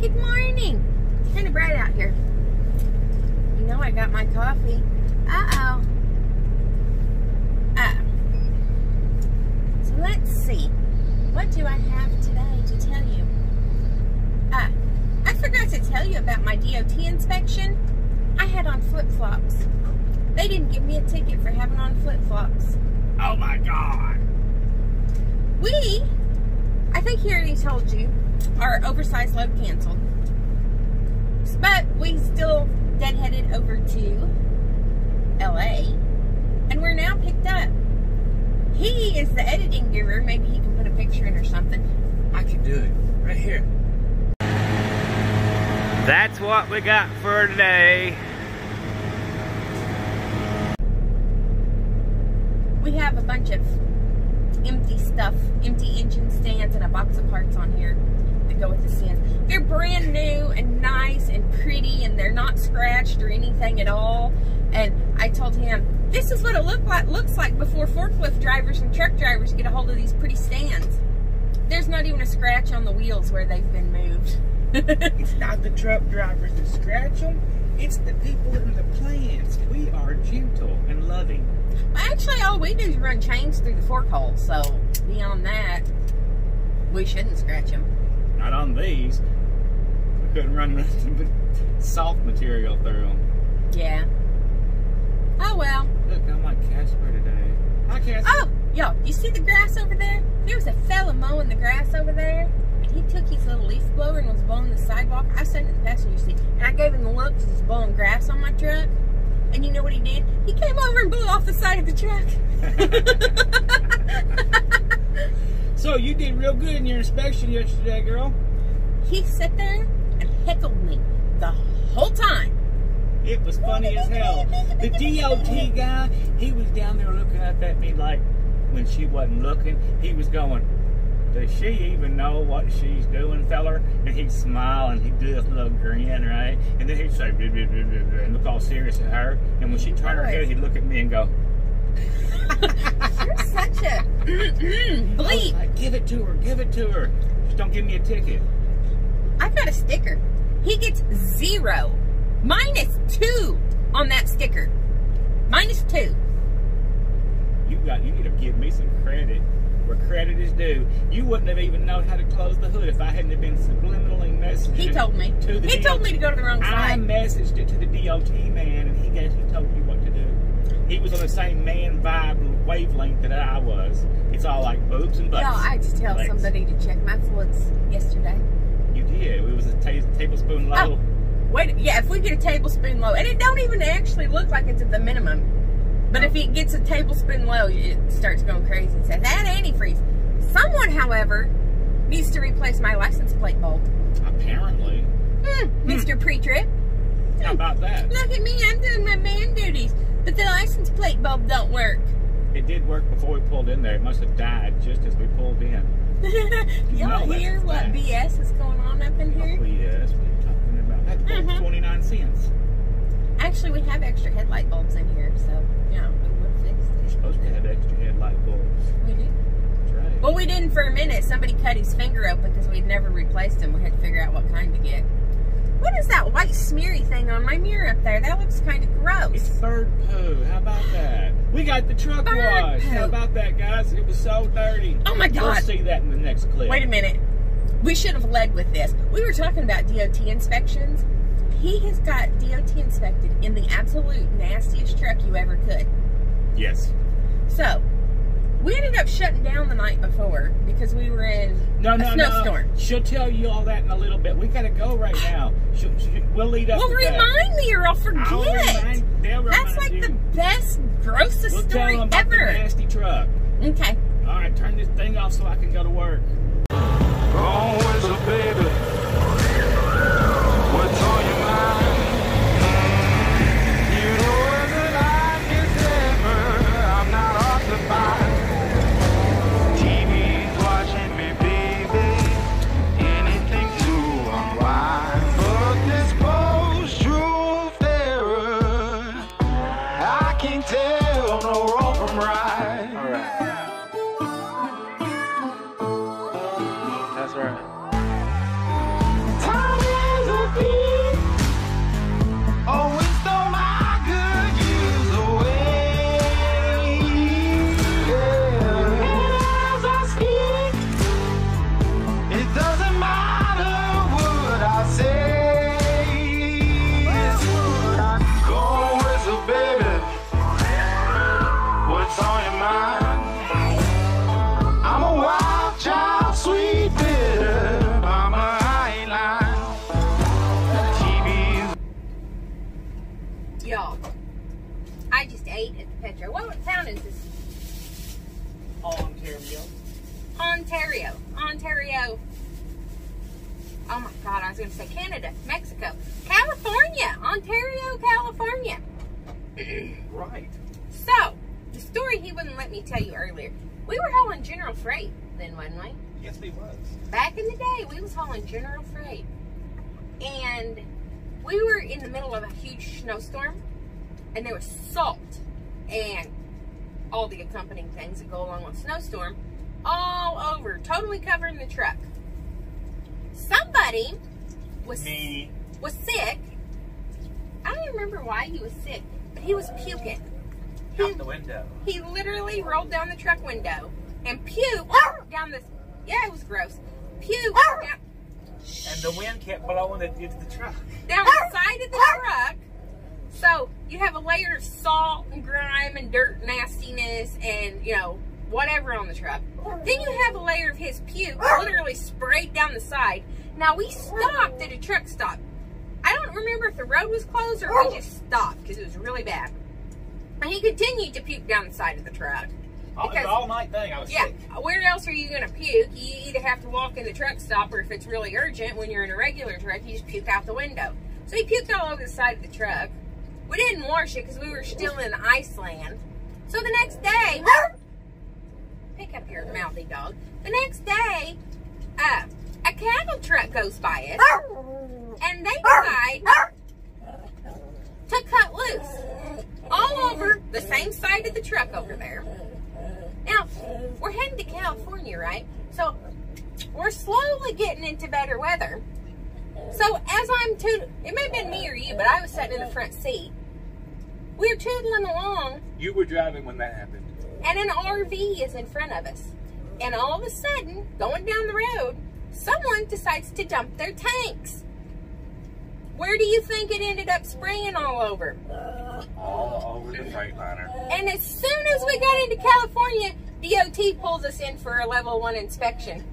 Good morning. It's kind of bright out here. You know I got my coffee. Uh-oh. So let's see. What do I have today to tell you? I forgot to tell you about my D.O.T. inspection. I had on flip-flops. They didn't give me a ticket for having on flip-flops. Oh my God. I think he already told you, our oversized load canceled. But we still deadheaded over to LA, and we're now picked up. He is the editing guru. Maybe he can put a picture in or something. I can do it right here. That's what we got for today. We have a bunch of empty stuff, empty engine stands, and a box of parts on here that go with the stands. They're brand new and nice and pretty, and they're not scratched or anything at all. And I told him, this is what it looks like before forklift drivers and truck drivers get a hold of these pretty stands. There's not even a scratch on the wheels where they've been moved. It's not the truck drivers that scratch them, it's the people in the plants. We are gentle and loving. Actually, all we do is run chains through the fork hole, so beyond that, we shouldn't scratch them. Not on these. We couldn't run nothing but soft material through them. Yeah. Oh well. Look, I'm like Casper today. Hi, Casper. Oh, yo, you see the grass over there? There was a fella mowing the grass over there, and he took his little leaf blower and was blowing the sidewalk. I sat in the passenger seat, and I gave him the look because he was blowing grass on my truck. And you know what he did? He came over and blew off the side of the truck. So you did real good in your inspection yesterday, girl. He sat there and heckled me the whole time. It was funny as hell. The D.O.T. guy, he was down there looking up at me like when she wasn't looking. He was going, does she even know what she's doing, feller? And he'd smile and he'd do this little grin, right? And then he'd say, blah, blah, blah, blah, blah, and look all serious at her. And when she turned her head, he'd look at me and go, you're such a bleep. Like, give it to her, give it to her. Just don't give me a ticket. I've got a sticker. He gets 0. -2 on that sticker. -2. You need to give me some credit where credit is due. You wouldn't have even known how to close the hood if I hadn't have been subliminally messaging. He told me. He told me to go to the wrong side. I messaged it to the D.O.T. man, and he told you what to do. He was on the same man vibe wavelength that I was. It's all like boobs and butts. No, I had to tell somebody to check my fluids yesterday. You did. It was a tablespoon low. Oh, wait, yeah, if we get a tablespoon low, and it don't even actually look like it's at the minimum. But if it gets a tablespoon low, it starts going crazy and says, that antifreeze. Someone, however, needs to replace my license plate bulb. Apparently. Mr. Pre-Trip. How about that? Look at me, I'm doing my man duties. But the license plate bulb don't work. It did work before we pulled in there. It must have died just as we pulled in. Y'all hear what BS is going on up in here? Oh, yes. What are you talking about? That bulb's 29 cents. Actually, we have extra headlight bulbs in here, so, yeah, we would fix it. You're supposed to have extra headlight bulbs. We do. That's right. Well, we didn't for a minute. Somebody cut his finger open because we'd never replaced him. We had to figure out what kind to get. What is that white smeary thing on my mirror up there? That looks kind of gross. It's bird poo. How about that? We got the truck washed. How about that, guys? It was so dirty. Oh, my God. We'll see that in the next clip. Wait a minute. We should have led with this. We were talking about D.O.T. inspections. He has got D.O.T. inspected in the absolute nastiest truck you ever could. Yes. So, we ended up shutting down the night before because we were in a snowstorm. No. She'll tell you all that in a little bit. We got to go right now. We'll lead up to that. Well, remind me or I'll forget. That's like the best, grossest story tell them about ever. The nasty truck. Okay. All right, turn this thing off so I can go to work. Always a baby. What's on your mind? You know that I can never. I'm not occupied. TV's watching me, baby. Anything to unwind. But this post-truth error, I can't tell no wrong from right. All right. That's right. Oh my God, I was going to say Canada, Mexico, California, Ontario, California. Right. So, the story he wouldn't let me tell you earlier. We were hauling general freight then, wasn't we? Yes, we was. Back in the day, we was hauling general freight. And we were in the middle of a huge snowstorm. And there was salt and all the accompanying things that go along with snowstorm all over, totally covering the truck. Somebody was sick. I don't even remember why he was sick, but he was puking. Out the window. He literally rolled down the truck window and puked down the. Yeah, it was gross. Puked down. And the wind kept blowing it into the truck. Down the side of the truck. So you have a layer of salt and grime and dirt nastiness and, you know, whatever on the truck. Then you have a layer of his puke literally sprayed down the side. Now we stopped at a truck stop. I don't remember if the road was closed or we just stopped because it was really bad. And he continued to puke down the side of the truck. Because, all night thing, I was sick. Where else are you going to puke? You either have to walk in the truck stop, or if it's really urgent, when you're in a regular truck, you just puke out the window. So he puked all over the side of the truck. We didn't wash it because we were still in Iceland. So the next day, pick up your mouthy dog. The next day, a cattle truck goes by us, and they decide to cut loose all over the same side of the truck over there. Now, we're heading to California, right? So, we're slowly getting into better weather. So, as I'm tootling, it may have been me or you, but I was sitting in the front seat. We were tootling along. You were driving when that happened. And an RV is in front of us. And all of a sudden, going down the road, someone decides to dump their tanks. Where do you think it ended up spraying all over? All over the Freightliner. And as soon as we got into California, D.O.T. pulls us in for a level 1 inspection.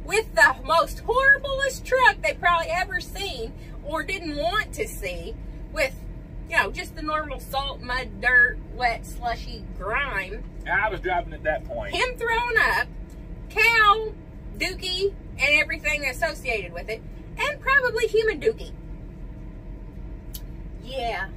With the most horriblest truck they probably ever seen or didn't want to see, with, you know, just the normal salt, mud, dirt, wet, slushy grime. And I was driving at that point. Him throwing up, cow, dookie, and everything associated with it. And probably human dookie. Yeah.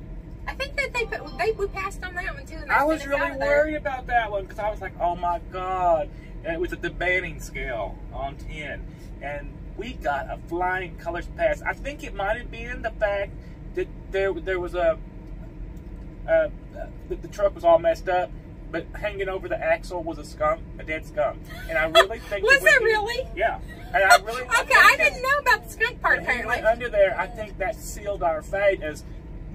I think that we passed on that one too. I was really worried about that one because I was like, oh my God. And it was at the banning scale on 10. And we got a flying colors pass. I think it might have been the fact that there was the truck was all messed up, but hanging over the axle was a skunk, a dead skunk. And I really think was it really? Yeah. And I really okay, I didn't know about the skunk part apparently. Under there, I think that sealed our fate as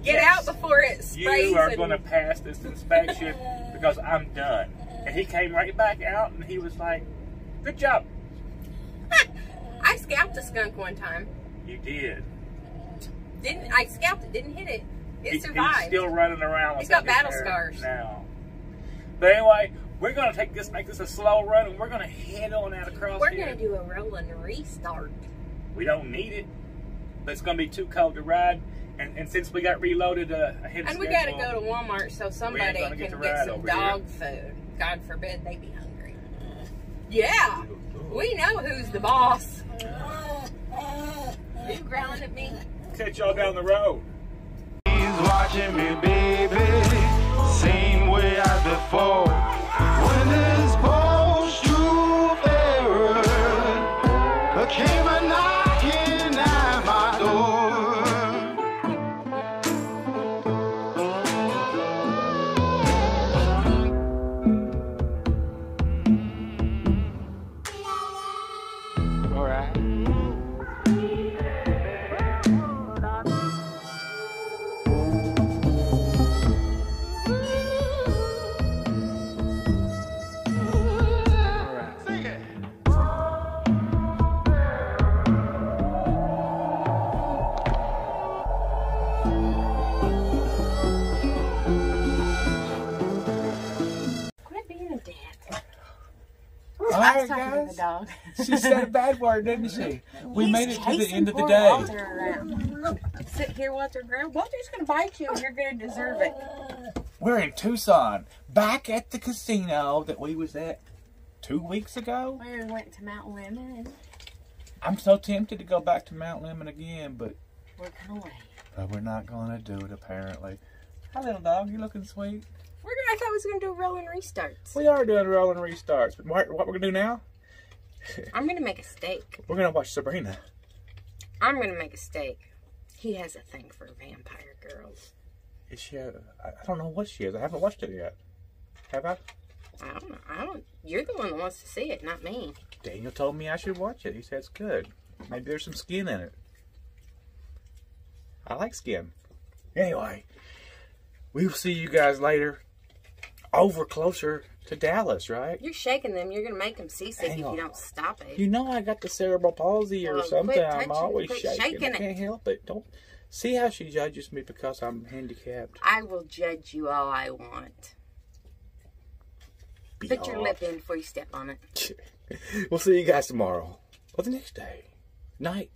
get out before it sprays. You are going to pass this inspection because I'm done. And he came right back out and he was like, good job. I scalped a skunk one time. You did. I scalped it, didn't hit it. It survived. He's still running around. He's got battle scars now. But anyway, we're going to make this a slow run, and we're going to head on out across We're here. going to do a rolling restart. We don't need it, but it's going to be too cold to ride. And since we got reloaded ahead of and we got to go to Walmart so somebody can get some dog food. God forbid they be hungry. Yeah, we know who's the boss. Are you growling at me? Catch y'all down the road. He's watching me, baby. Same way as before. When this post truth error came a knocking at my door. All right. I was talking to the dog. She said a bad word, didn't she? We made it to the end of the day. Walter sit here, Walter. Walter's going to bite you, and you're going to deserve it. We're in Tucson, back at the casino that we was at 2 weeks ago. We went to Mount Lemon. I'm so tempted to go back to Mount Lemon again, but We're going. we're not gonna do it apparently. Hi, little dog. You looking sweet? I thought we was gonna do rolling restarts. We are doing rolling restarts, but what we're gonna do now? I'm gonna make a steak. We're gonna watch Sabrina. I'm gonna make a steak. He has a thing for vampire girls. Is she? I don't know what she is. I haven't watched it yet. Have I? I don't know. You're the one that wants to see it, not me. Daniel told me I should watch it. He said it's good. Maybe there's some skin in it. I like skin. Anyway, we'll see you guys later. Over closer to Dallas, right? You're shaking them. You're gonna make them seasick if Hang on. you don't stop it. You know I got the cerebral palsy or Well, something. quit I'm touching- always quit shaking. shaking I it. can't help it. Don't see how she judges me because I'm handicapped. I will judge you all I want. Be Put your off. lip in before you step on it. We'll see you guys tomorrow or the next day. Night.